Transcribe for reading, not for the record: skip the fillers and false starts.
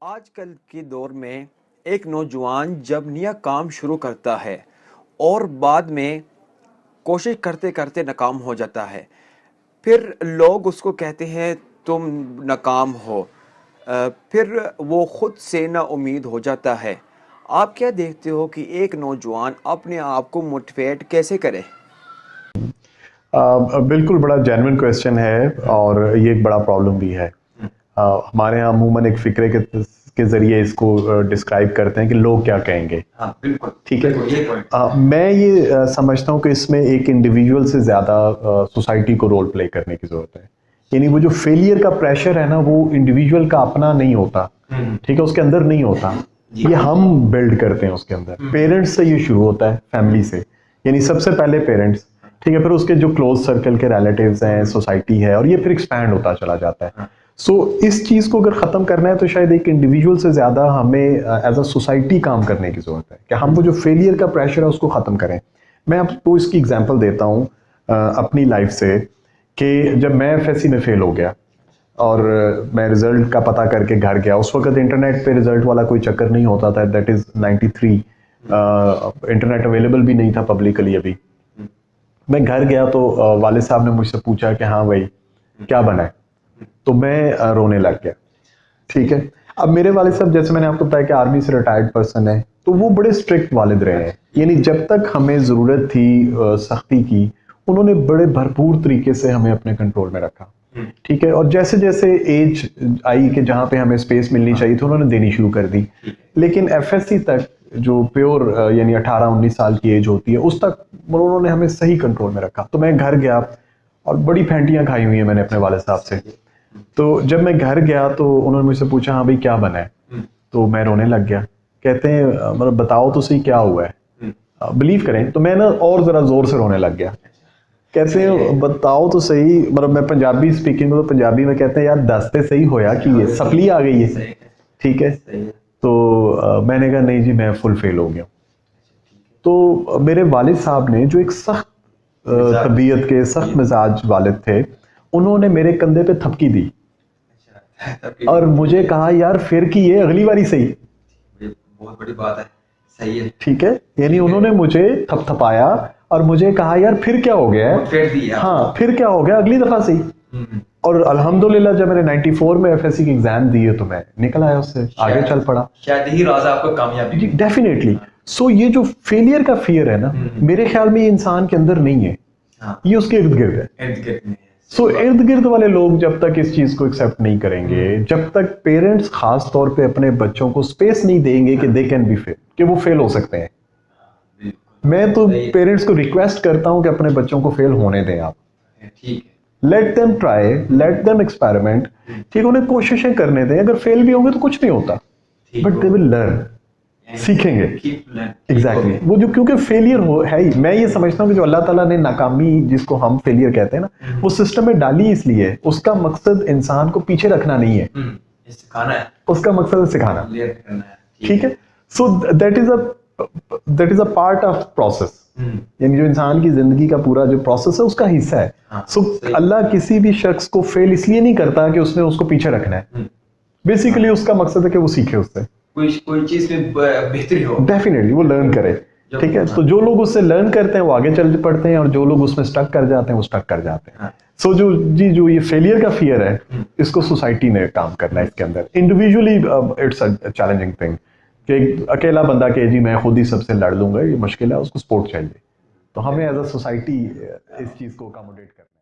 آج کل کے دور میں ایک نوجوان جب نیا کام شروع کرتا ہے اور بعد میں کوشش کرتے کرتے ناکام ہو جاتا ہے، پھر لوگ اس کو کہتے ہیں تم ناکام ہو، پھر وہ خود سے نا امید ہو جاتا ہے۔ آپ کیا دیکھتے ہو کہ ایک نوجوان اپنے آپ کو موٹیویٹ کیسے کرے؟ بالکل بڑا جینوئن کویسچن ہے اور یہ ایک بڑا پرابلم بھی ہے۔ ہمارے ہاں عموماً ایک فکرے کے ذریعے اس کو ڈسکرائب کرتے ہیں کہ لوگ کیا کہیں گے۔ ٹھیک ہے، میں یہ سمجھتا ہوں کہ اس میں ایک انڈیویجول سے زیادہ سوسائٹی کو رول پلے کرنے کی ضرورت ہے۔ یعنی وہ جو فیلئر کا پریشر ہے نا، وہ انڈیویجول کا اپنا نہیں ہوتا، ٹھیک ہے، اس کے اندر نہیں ہوتا، یہ ہم بلڈ کرتے ہیں اس کے اندر۔ پیرنٹس سے یہ شروع ہوتا ہے، فیملی سے، یعنی سب سے پہلے پیرنٹس، ٹھیک ہے، پھر اس کے جو کلوز سرکل کے ریلیٹیوز ہیں، سوسائٹی ہے، اور یہ پھر ایکسپینڈ ہوتا چلا جاتا ہے۔ سو اس چیز کو اگر ختم کرنا ہے تو شاید ایک انڈیویجول سے زیادہ ہمیں ایز اے سوسائٹی کام کرنے کی ضرورت ہے کہ ہم وہ جو فیلئر کا پریشر ہے اس کو ختم کریں۔ میں آپ کو اس کی ایگزامپل دیتا ہوں اپنی لائف سے، کہ جب میں ایف ایس سی میں فیل ہو گیا اور میں رزلٹ کا پتہ کر کے گھر گیا، اس وقت انٹرنیٹ پہ رزلٹ والا کوئی چکر نہیں ہوتا تھا، دیٹ از 93، انٹرنیٹ اویلیبل بھی نہیں تھا پبلکلی ابھی۔ میں گھر گیا تو والد صاحب نے مجھ سے پوچھا کہ ہاں بھائی کیا بنا ہے، تو میں رونے لگ گیا۔ ٹھیک ہے، اب میرے والد صاحب، جیسے میں نے آپ کو بتایا کہ آرمی سے ریٹائرڈ پرسن ہے، تو وہ بڑے اسٹرکٹ والد رہے ہیں، یعنی جب تک ہمیں ضرورت تھی سختی کی، انہوں نے بڑے بھرپور طریقے سے ہمیں اپنے کنٹرول میں رکھا۔ ٹھیک ہے، اور جیسے جیسے ایج آئی کہ جہاں پہ ہمیں اسپیس ملنی چاہیے تھی، انہوں نے دینی شروع کر دی۔ لیکن ایف ایس سی تک جو پیور یعنی 18-19 سال کی ایج ہوتی ہے، اس تک انہوں نے ہمیں صحیح کنٹرول میں رکھا۔ تو میں گھر گیا اور بڑی پھینٹیاں کھائی ہوئی ہیں میں نے اپنے والد صاحب سے۔ تو جب میں گھر گیا تو انہوں نے مجھ سے پوچھا ہاں بھائی کیا بنا ہے، تو میں رونے لگ گیا۔ کہتے ہیں مطلب بتاؤ تو صحیح کیا ہوا ہے، بلیو کریں، تو میں نا اور ذرا زور سے رونے لگ گیا۔ کہتے ہیں بتاؤ تو صحیح، مطلب میں پنجابی اسپیکنگ ہوں، تو پنجابی میں کہتے ہیں یار دستے صحیح ہویا کہ یہ سپلی آ گئی ہے۔ ٹھیک ہے، تو میں نے کہا نہیں جی میں فل فیل ہو گیا۔ تو میرے والد صاحب نے، جو ایک سخت طبیعت کے، سخت مزاج والد تھے، انہوں نے میرے کندھے پہ تھپکی دی اور مجھے کہا یار پھر کی یہ اگلی باری صحیح۔ بہت بڑی بات ہے، صحیح ہے۔ ٹھیک ہے، یعنی انہوں نے مجھے تھپ تھپایا اور مجھے کہا یار پھر کیا ہو گیا ہے، ہاں پھر کیا ہو گیا، اگلی دفعہ صحیح۔ اور الحمدللہ جب میں نے 94 میں ایف ایس سی کی ایگزام دیے تو میں نکل آیا اس سے، آگے چل پڑا۔ شاید یہی راز ہے آپ کو کامیابی کی۔ ڈیفینیٹلی۔ سو یہ جو فیلئر کا فیئر ہے نا، میرے خیال میں یہ انسان کے اندر نہیں ہے، یہ اس کے ارد گرد ہے۔ سو ارد گرد والے لوگ جب تک اس چیز کو ایکسیپٹ نہیں کریں گے، جب تک پیرنٹس خاص طور پہ اپنے بچوں کو اسپیس نہیں دیں گے کہ دے کین بی فیل، کہ وہ فیل ہو سکتے ہیں۔ میں تو پیرنٹس کو ریکویسٹ کرتا ہوں کہ اپنے بچوں کو فیل ہونے دیں آپ، let them try, let them experiment, ٹھیک، انہیں کوششیں کرنے دیں، اگر فیل بھی ہوں گے تو کچھ نہیں ہوتا، بٹ دے ول لرن، سیکھیں گے۔ ایگزیکٹلی، وہ جو کیونکہ فیلئر ہے ہی، میں یہ سمجھتا ہوں کہ جو اللہ تعالیٰ نے ناکامی جس کو ہم فیلئر کہتے ہیں نا، وہ سسٹم میں ڈالی اس لیے، اس کا مقصد انسان کو پیچھے رکھنا نہیں ہے، اس کا مقصد ہے سکھانا۔ ٹھیک ہے، so that is a part of process, یعنی جو انسان کی زندگی کا پورا جو پروسیس ہے اس کا حصہ ہے۔ سو اللہ کسی بھی شخص کو فیل اس لیے نہیں کرتا کہ اس نے اس کو پیچھے رکھنا ہے، بیسیکلی اس کا مقصد ہے کہ وہ سیکھے اس سے، کوئی چیز میں بہتری ہو، ڈیفینیٹلی وہ لرن کرے۔ ٹھیک ہے، تو جو لوگ اس سے لرن کرتے ہیں وہ آگے چل پڑتے ہیں، اور جو لوگ اس میں اسٹک کر جاتے ہیں وہ اسٹک کر جاتے ہیں۔ سو جو یہ فیلئر کا فیئر ہے، اس کو سوسائٹی نے کام کرنا ہے اس کے اندر۔ Individually it's a challenging thing کہ اکیلا بندہ کہ جی میں خود ہی سب سے لڑ لوں گا، یہ مشکل ہے، اس کو سپورٹ چاہیے۔ تو ہمیں ایز اے سوسائٹی اس چیز کو اکاموڈیٹ کرنا ہے۔